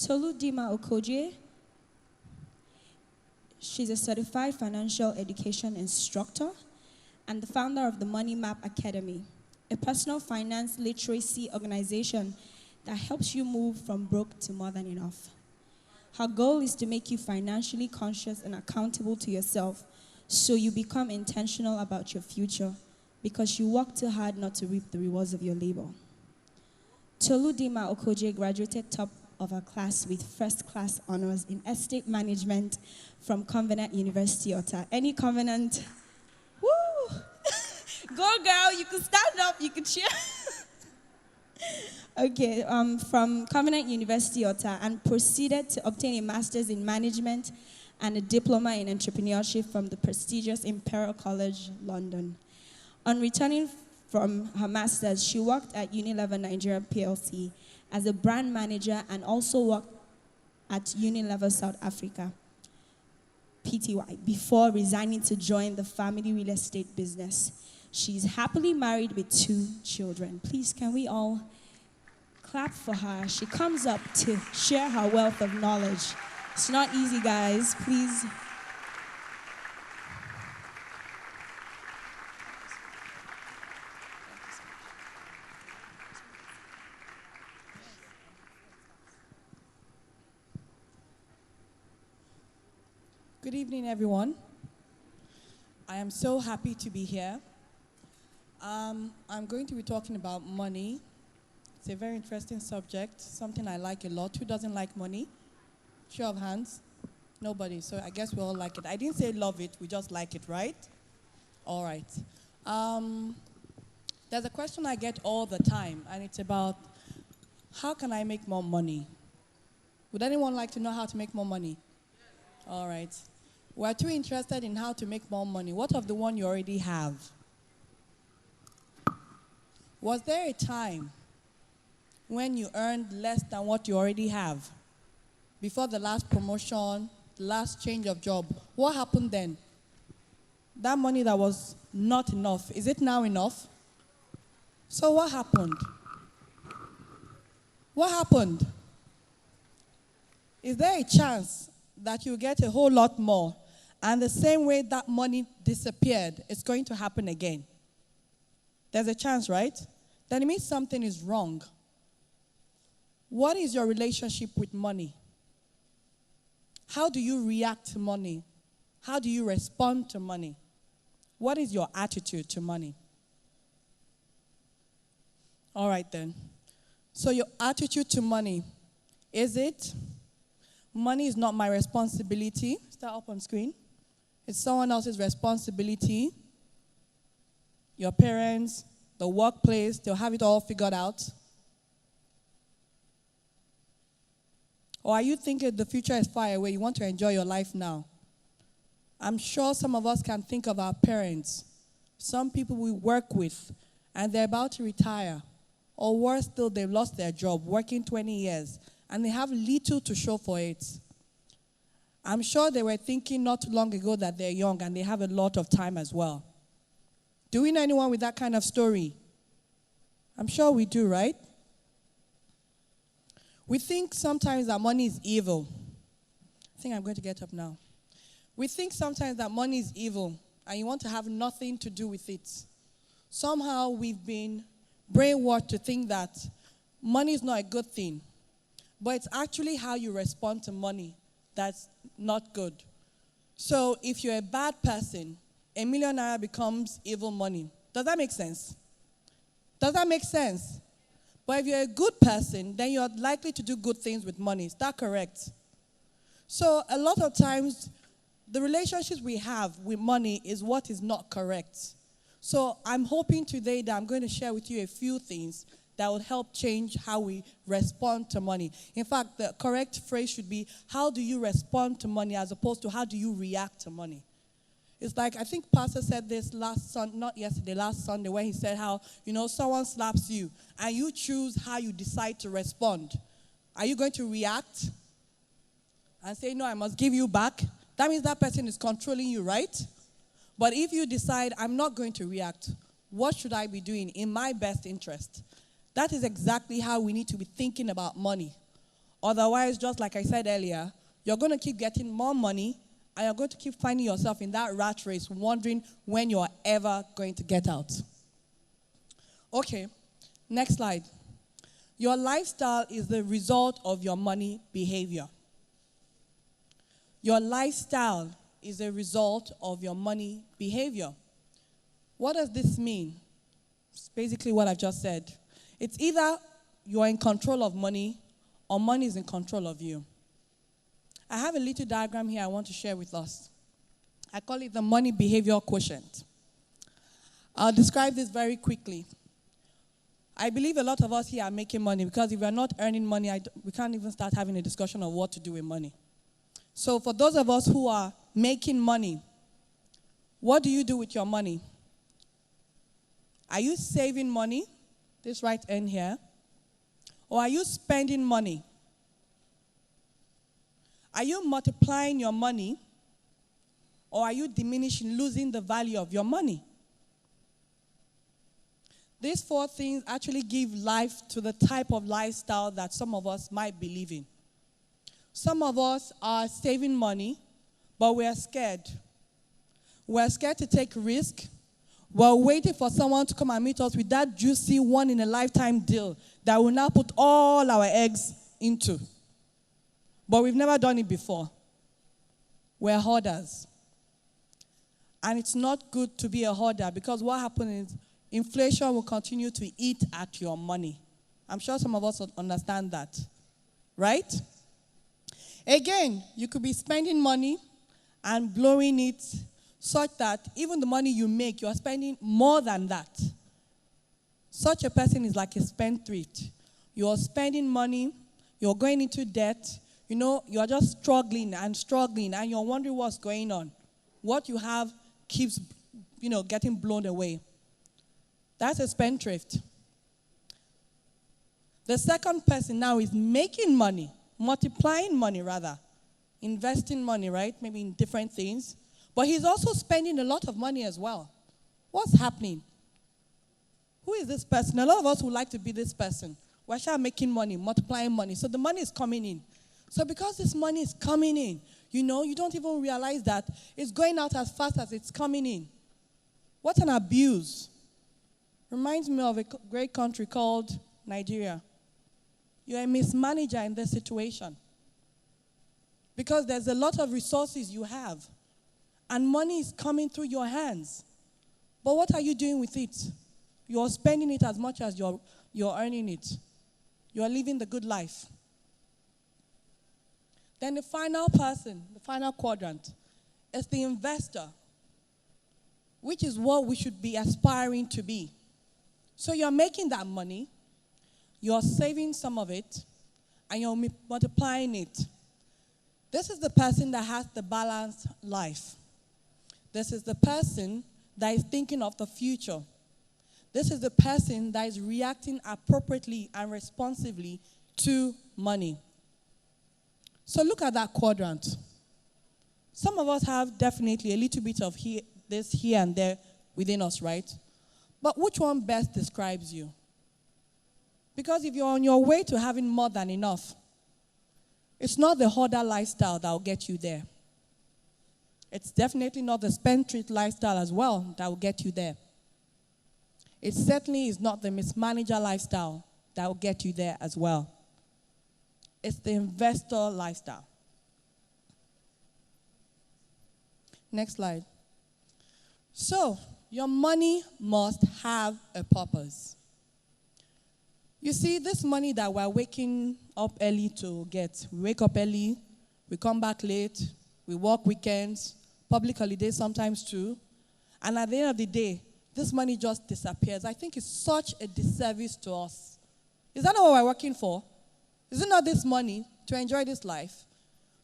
Tolu Dimma Okojie. She's a certified financial education instructor and the founder of the Money Map Academy, a personal finance literacy organization that helps you move from broke to more than enough. Her goal is to make you financially conscious and accountable to yourself so you become intentional about your future because you work too hard not to reap the rewards of your labor. Tolu Dimma Okojie graduated top of her class with first-class honors in estate management from Covenant University, Otta. Any Covenant? Woo! Go, girl, you can stand up, you can cheer. Okay, from Covenant University, Otta, and proceeded to obtain a master's in management and a diploma in entrepreneurship from the prestigious Imperial College, London. On returning from her master's, she worked at Unilever Nigeria PLC as a brand manager and also worked at Unilever South Africa, Pty, before resigning to join the family real estate business. She's happily married with 2 children. Please, can we all clap for her? She comes up to share her wealth of knowledge. It's not easy, guys. Please. Good evening, everyone. I am so happy to be here. I'm going to be talking about money. It's a very interesting subject, something I like a lot. Who doesn't like money? Show of hands. Nobody, so I guess we all like it. I didn't say love it, we just like it, right? All right. There's a question I get all the time, and it's about how can I make more money? Would anyone like to know how to make more money? All right. We're too interested in how to make more money. What of the one you already have? Was there a time when you earned less than what you already have? Before the last promotion, the last change of job, what happened then? That money that was not enough, is it now enough? So what happened? What happened? Is there a chance that you get a whole lot more, and the same way that money disappeared, it's going to happen again? There's a chance, right? Then it means something is wrong. What is your relationship with money? How do you react to money? How do you respond to money? What is your attitude to money? All right then. So your attitude to money, is it? Money is not my responsibility. Is that up on screen? It's someone else's responsibility. Your parents, the workplace, they'll have it all figured out. Or are you thinking the future is far away, you want to enjoy your life now? I'm sure some of us can think of our parents, some people we work with, and they're about to retire. Or worse still, they've lost their job, working 20 years. And they have little to show for it. I'm sure they were thinking not too long ago that they're young and they have a lot of time as well. Do we know anyone with that kind of story? I'm sure we do, right? We think sometimes that money is evil. I think I'm going to get up now. We think sometimes that money is evil and you want to have nothing to do with it. Somehow we've been brainwashed to think that money is not a good thing. But it's actually how you respond to money that's not good. So if you're a bad person, $1 million becomes evil money. Does that make sense? Does that make sense? But if you're a good person, then you're likely to do good things with money. Is that correct? So a lot of times, the relationships we have with money is what is not correct. So I'm hoping today that I'm going to share with you a few things that will help change how we respond to money. In fact, the correct phrase should be, how do you respond to money as opposed to how do you react to money? It's like, I think Pastor said this last Sunday, where he said how, someone slaps you and you choose how you decide to respond. Are you going to react and say, no, I must give you back? That means that person is controlling you, right? But if you decide, I'm not going to react, what should I be doing in my best interest? That is exactly how we need to be thinking about money. Otherwise, just like I said earlier, you're going to keep getting more money and you're going to keep finding yourself in that rat race, wondering when you're ever going to get out. Okay, next slide. Your lifestyle is the result of your money behavior. Your lifestyle is a result of your money behavior. What does this mean? It's basically what I've just said. It's either you're in control of money or money is in control of you. I have a little diagram here I want to share with us. I call it the money behavior quotient. I'll describe this very quickly. I believe a lot of us here are making money because if we're not earning money, we can't even start having a discussion of what to do with money. So for those of us who are making money, what do you do with your money? Are you saving money, this right end here, or are you spending money? Are you multiplying your money, or are you diminishing, losing the value of your money? These four things actually give life to the type of lifestyle that some of us might be living. Some of us are saving money, but we're scared. We're scared to take risk. We're waiting for someone to come and meet us with that juicy one-in-a-lifetime deal that we'll now put all our eggs into. But we've never done it before. We're hoarders. And it's not good to be a hoarder because what happens is inflation will continue to eat at your money. I'm sure some of us understand that. Right? Again, you could be spending money and blowing it such that even the money you make, you are spending more than that. Such a person is like a spendthrift. You are spending money, you're going into debt, you are just struggling, and you're wondering what's going on. What you have keeps, getting blown away. That's a spendthrift. The second person now is making money, multiplying money rather, investing money, right? Maybe in different things. But he's also spending a lot of money as well. What's happening? Who is this person? A lot of us would like to be this person. We're making money, multiplying money. So the money is coming in. So because this money is coming in, you don't even realize that it's going out as fast as it's coming in. What an abuse. Reminds me of a great country called Nigeria. You're a mismanager in this situation. Because there's a lot of resources you have. And money is coming through your hands. But what are you doing with it? You're spending it as much as you're earning it. You're living the good life. Then the final person, the final quadrant, is the investor, which is what we should be aspiring to be. So you're making that money, you're saving some of it, and you're multiplying it. This is the person that has the balanced life. This is the person that is thinking of the future. This is the person that is reacting appropriately and responsively to money. So look at that quadrant. Some of us have definitely a little bit of this here and there within us, right? But which one best describes you? Because if you're on your way to having more than enough, it's not the hoarder lifestyle that will get you there. It's definitely not the spendthrift lifestyle as well that will get you there. It certainly is not the mismanager lifestyle that will get you there as well. It's the investor lifestyle. Next slide. So, your money must have a purpose. You see, this money that we're waking up early to get, we wake up early, we come back late, we work weekends, public holidays sometimes too, and at the end of the day, this money just disappears. I think it's such a disservice to us. Is that not what we're working for? Is it not this money to enjoy this life?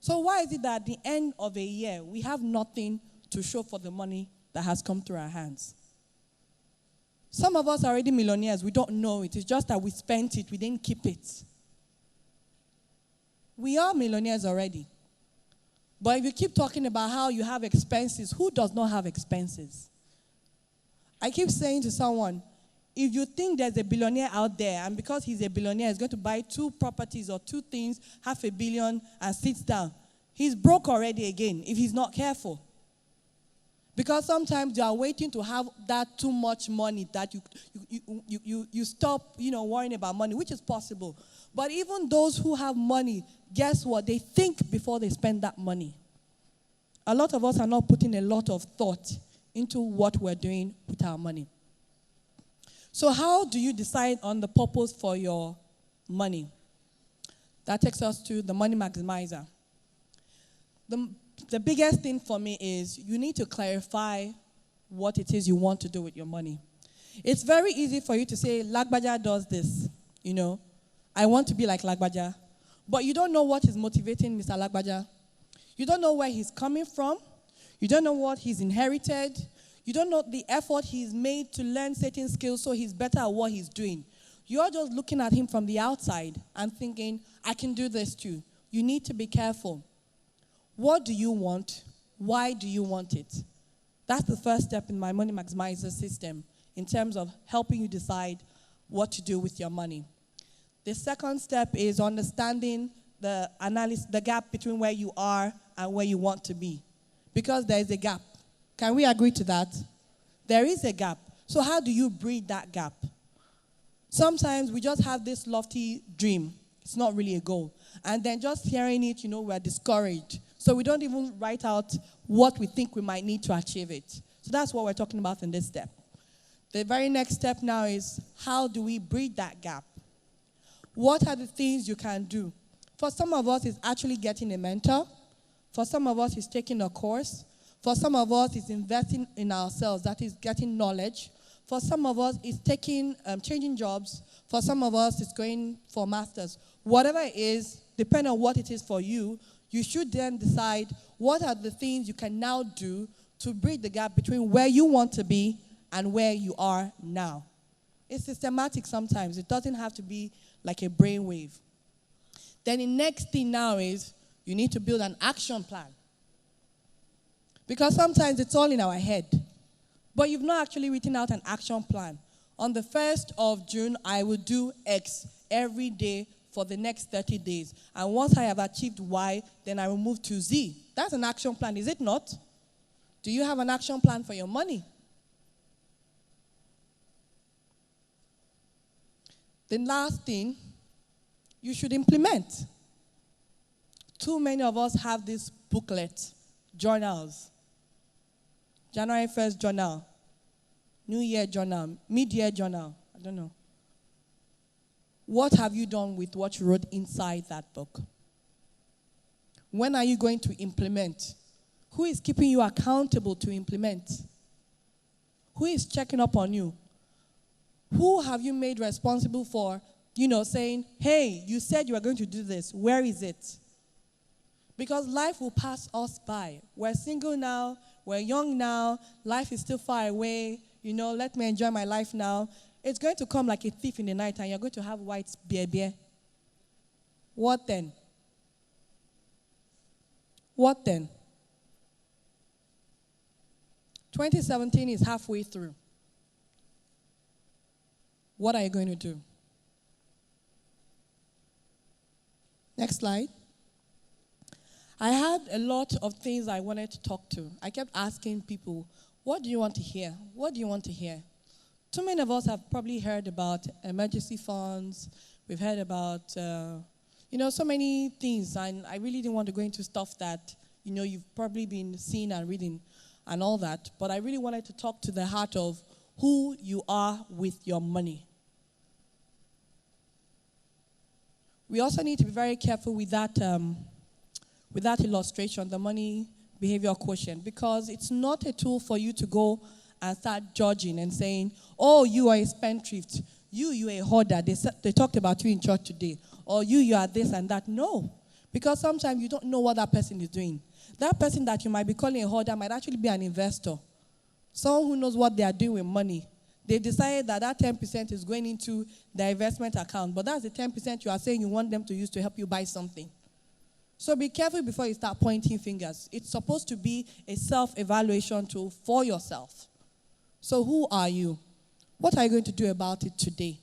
So why is it that at the end of a year, we have nothing to show for the money that has come through our hands? Some of us are already millionaires. We don't know it. It's just that we spent it. We didn't keep it. We are millionaires already. But if you keep talking about how you have expenses, who does not have expenses? I keep saying to someone, if you think there's a billionaire out there, and because he's a billionaire, he's going to buy 2 properties or 2 things, $500 million, and sits down, he's broke already again if he's not careful. Because sometimes you are waiting to have that too much money that you stop, worrying about money, which is possible. But even those who have money, guess what? They think before they spend that money. A lot of us are not putting a lot of thought into what we're doing with our money. So how do you decide on the purpose for your money? That takes us to the money maximizer. The biggest thing for me is you need to clarify what it is you want to do with your money. It's very easy for you to say, Lagbaja does this, I want to be like Lagbaja. But you don't know what is motivating Mr. Lagbaja. You don't know where he's coming from. You don't know what he's inherited. You don't know the effort he's made to learn certain skills so he's better at what he's doing. You're just looking at him from the outside and thinking, I can do this too. You need to be careful. What do you want? Why do you want it? That's the first step in my money maximizer system in terms of helping you decide what to do with your money. The second step is understanding the gap between where you are and where you want to be. Because there is a gap. Can we agree to that? There is a gap. So how do you bridge that gap? Sometimes we just have this lofty dream. It's not really a goal. And then just hearing it, we're discouraged. So we don't even write out what we think we might need to achieve it. So that's what we're talking about in this step. The very next step now is, how do we bridge that gap? What are the things you can do? For some of us, it's actually getting a mentor. For some of us, it's taking a course. For some of us, it's investing in ourselves. That is getting knowledge. For some of us, it's changing jobs. For some of us, it's going for masters. Whatever it is, depending on what it is for you, you should then decide what are the things you can now do to bridge the gap between where you want to be and where you are now. It's systematic sometimes. It doesn't have to be like a brainwave. Then the next thing now is you need to build an action plan. Because sometimes it's all in our head. But you've not actually written out an action plan. On the 1st of June, I will do X every day for the next 30 days. And once I have achieved Y, then I will move to Z. That's an action plan, is it not? Do you have an action plan for your money? The last thing, you should implement. Too many of us have this booklet, journals. January 1st journal, New Year journal, mid-year journal, I don't know. What have you done with what you wrote inside that book? When are you going to implement? Who is keeping you accountable to implement? Who is checking up on you? Who have you made responsible for, saying, hey, you said you were going to do this. Where is it? Because life will pass us by. We're single now. We're young now. Life is still far away. Let me enjoy my life now. It's going to come like a thief in the night and you're going to have white beer. What then? What then? 2017 is halfway through. What are you going to do? Next slide. I had a lot of things I wanted to talk to. I kept asking people, what do you want to hear? What do you want to hear? Too many of us have probably heard about emergency funds. We've heard about, so many things. And I really didn't want to go into stuff that, you've probably been seeing and reading and all that. But I really wanted to talk to the heart of who you are with your money. We also need to be very careful with that illustration, the money behavior quotient, because it's not a tool for you to go and start judging and saying, oh, you are a spendthrift. You are a hoarder. They talked about you in church today. Or you are this and that. No. Because sometimes you don't know what that person is doing. That person that you might be calling a hoarder might actually be an investor. Someone who knows what they are doing with money. They decided that 10% is going into their investment account. But that's the 10% you are saying you want them to use to help you buy something. So be careful before you start pointing fingers. It's supposed to be a self-evaluation tool for yourself. So who are you? What are you going to do about it today?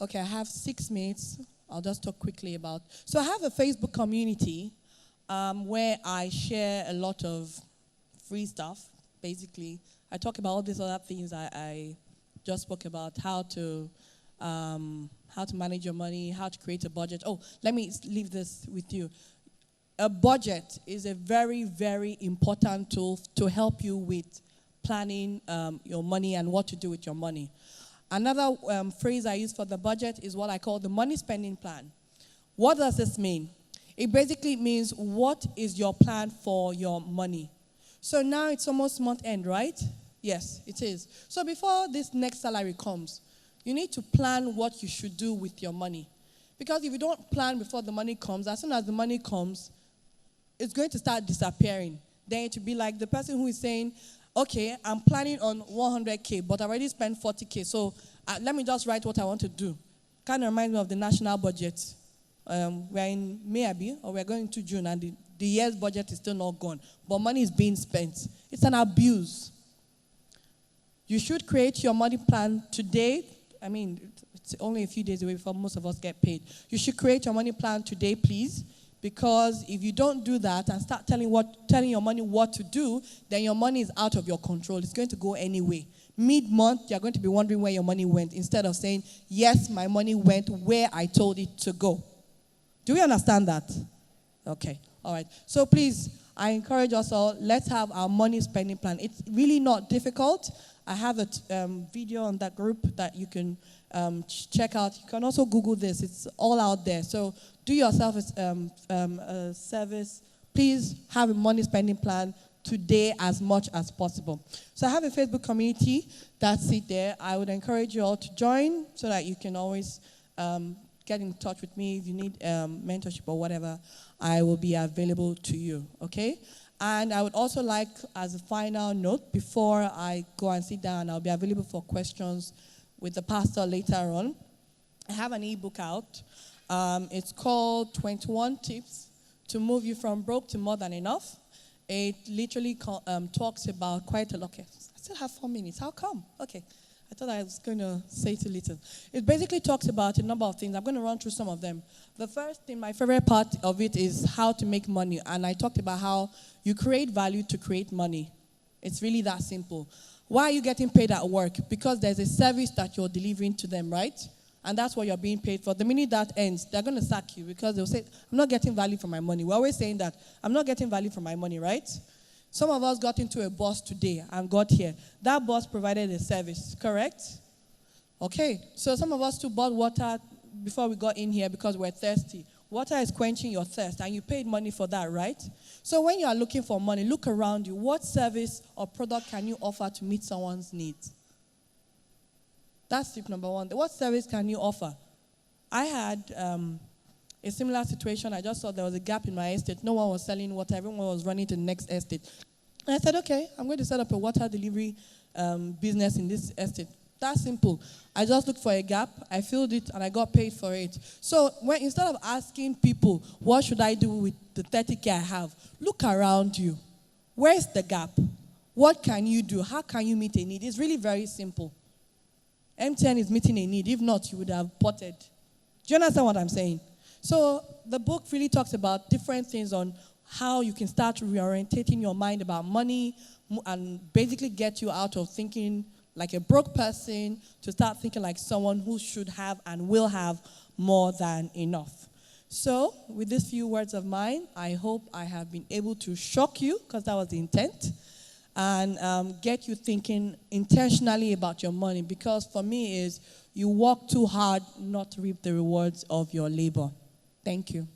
Okay, I have 6 minutes. I'll just talk quickly about. So I have a Facebook community where I share a lot of free stuff, basically. I talk about all these other things I just spoke about, how to manage your money, how to create a budget. Oh, let me leave this with you. A budget is a very, very important tool to help you with planning your money and what to do with your money. Another phrase I use for the budget is what I call the money spending plan. What does this mean? It basically means what is your plan for your money. So now it's almost month end, right? Yes, it is. So before this next salary comes, you need to plan what you should do with your money. Because if you don't plan before the money comes, as soon as the money comes, it's going to start disappearing. Then it will be like the person who is saying, okay, I'm planning on 100K, but I already spent 40K, so let me just write what I want to do. Kind of reminds me of the national budget. We're in May, or we're going to June, and the year's budget is still not gone, but money is being spent. It's an abuse. You should create your money plan today. I mean, it's only a few days away before most of us get paid. You should create your money plan today, please. Because if you don't do that and start telling your money what to do, then your money is out of your control. It's going to go anyway. Mid-month, you're going to be wondering where your money went instead of saying, yes, my money went where I told it to go. Do we understand that? Okay. All right. So please, I encourage us all, let's have our money spending plan. It's really not difficult. I have a video on that group that you can check out. You can also Google this. It's all out there. So do yourself a service. Please have a money spending plan today as much as possible. So I have a Facebook community that's it there. I would encourage you all to join so that you can always get in touch with me if you need mentorship or whatever. I will be available to you, okay? And I would also like, as a final note, before I go and sit down, I'll be available for questions with the pastor later on. I have an ebook out. It's called 21 Tips to Move You from Broke to More Than Enough. It literally talks about quite a lot. Okay, I still have 4 minutes. How come? Okay. I thought I was going to say too little. It basically talks about a number of things. I'm going to run through some of them. The first thing, my favorite part of it is how to make money. And I talked about how you create value to create money. It's really that simple. Why are you getting paid at work? Because there's a service that you're delivering to them, right? And that's what you're being paid for. The minute that ends, they're going to sack you because they'll say, I'm not getting value for my money. We're always saying that. I'm not getting value for my money, right? Some of us got into a bus today and got here. That bus provided a service, correct? Okay, so some of us too bought water before we got in here because we're thirsty. Water is quenching your thirst, and you paid money for that, right? So when you are looking for money, look around you. What service or product can you offer to meet someone's needs? That's tip number one. What service can you offer? I had a similar situation. I just saw there was a gap in my estate. No one was selling water. Everyone was running to the next estate. And I said, okay, I'm going to set up a water delivery business in this estate. That's simple. I just looked for a gap. I filled it, and I got paid for it. So instead of asking people, what should I do with the 30K I have, look around you. Where's the gap? What can you do? How can you meet a need? It's really very simple. MTN is meeting a need. If not, you would have potted. Do you understand what I'm saying? So the book really talks about different things on how you can start reorientating your mind about money and basically get you out of thinking like a broke person to start thinking like someone who should have and will have more than enough. So with these few words of mine, I hope I have been able to shock you, because that was the intent, and get you thinking intentionally about your money, because for me is you work too hard not to reap the rewards of your labor. Thank you.